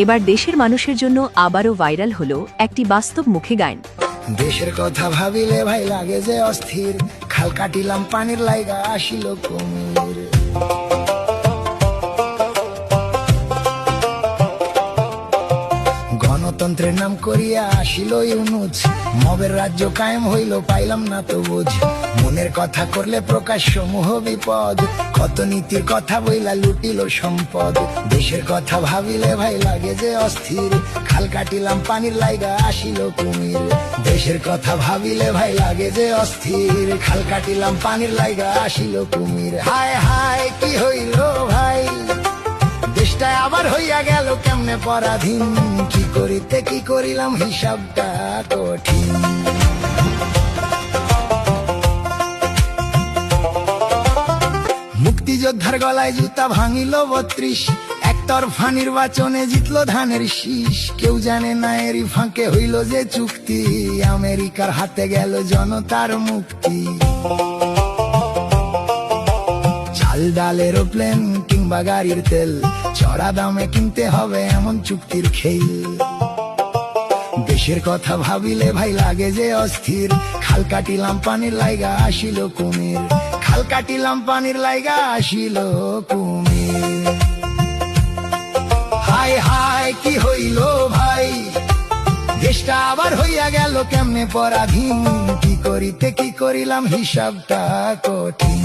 এবার দেশের মানুষের জন্য আবারও ভাইরাল হলো একটি বাস্তব মুখে গান। দেশের কথা ভাবিলে ভাই লাগে যে অস্থির, খাল কাটিলাম পানির লাইগা আসিল কুমির। গণতন্ত্রের নাম করিয়া আসিল ইউনুস, মবের রাজ্য কায়েম হইল পাইলাম না তো বুঝ। মনের কথা করলে প্রকাশ সমূহ বিপদ, কত নীতির কথা বইলা লুটিল সম্পদ। দেশের কথা ভাবিলে ভাই লাগে যে অস্থির, খাল কাটিলাম পানির লাইগা আসিল কুমির। দেশের কথা ভাবিলে ভাই লাগে যে অস্থির, খাল কাটিলাম পানির লাইগা আসিল কুমির। হায় হায় কি হইল ভাই, দেশটা আবার হইয়া গেল কেমনে পরাধীন। কি করিতে কি করিলাম হিসাবটা কঠিন। মুক্তিযোদ্ধার গলায় জুতা ভাঙিল ৩২, একতরফা নির্বাচনে জিতলো ধানের শীষ। কেউ জানে না এরই ফাঁকে হইল যে চুক্তি, আমেরিকার হাতে গেল জনতার মুক্তি। চাল ডাল এরোপ্লেন কিংবা গাড়ির তেল, চড়া দামে কিনতে হবে এমন চুক্তির খেল। দেশের কথা ভাবিলে ভাই লাগে যে অস্থির, খাল কাটিলাম পানির লাইগা আসিল কুমির। খাল কাটিলাম পানির লাইগা আসিল কুমির। হায় হায় কি হইল ভাই, দেশটা আবার হইয়া গেল কেমনে পরাধীন। কি করিতে কি করিলাম হিসাবটা কঠিন।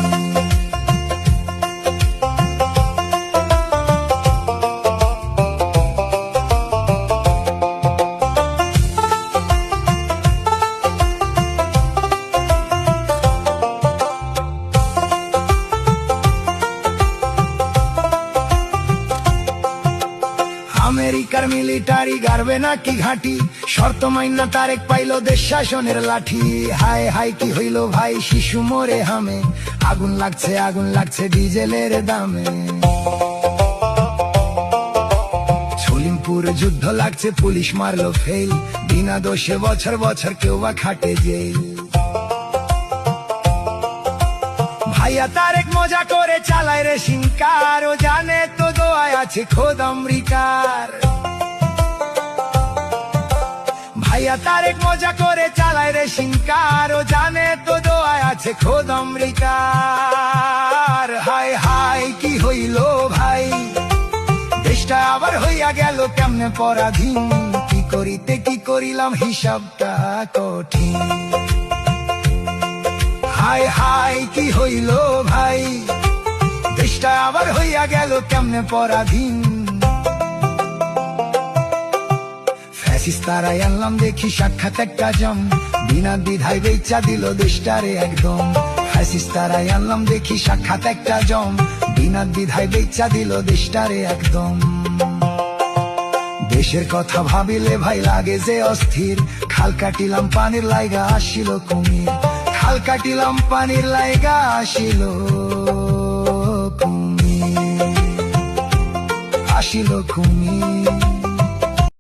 আমেরিকার মিলিটারি গারবে নাকি ঘাঁটি, শর্ত মাইনা তারেক পাইল দেশ শাসনের লাঠি। হায় হায় কি হইল ভাই, শিশু মরে হামে, আগুন লাগছে ডিজেলের দামে। সলিমপুর যুদ্ধ লাগছে পুলিশ মারলো ফেল, বিনা দোষে বছর বছর কেউ বা খাটে জেল। ভাইয়া তারেক মজা করে চালায় রে শিঙ্কার, ও জানে তো দোয়ায় আছে খোদ আমেরিকার। ভাইয়া তারেক মজা করে চালায় রে শিঙ্কার, ও জানে তো দোয়ায় আছে খোদ আমেরিকার। হায় হায় কি হইল ভাই, দেশটা আবার হইয়া গেল কেমনে পরাধীন। কি করিতে কি করিলাম হিসাবটা কঠিন। হায় হায় কি হইল ভাই, দেশটা আবার হইয়া গেল কেমনে পরাধীন। ফ্যাসিস্তারাই আনলাম দেখি সাক্ষাৎ একটা জম, বিনা দ্বিধায় বেচা দিল দেশটারে একদম। ফ্যাসিস্তারাই আনলাম দেখি সাক্ষাৎ একটা জম, বিনা দ্বিধায় বেচা দিল দেশটারে একদম। দেশের কথা ভাবিলে ভাই লাগে যে অস্থির, খাল কাটিলাম পানির লাইগা আসিল কুমির। খাল কাটিলাম পানির লাইগা আসিল কুমির, আসিল কুমির।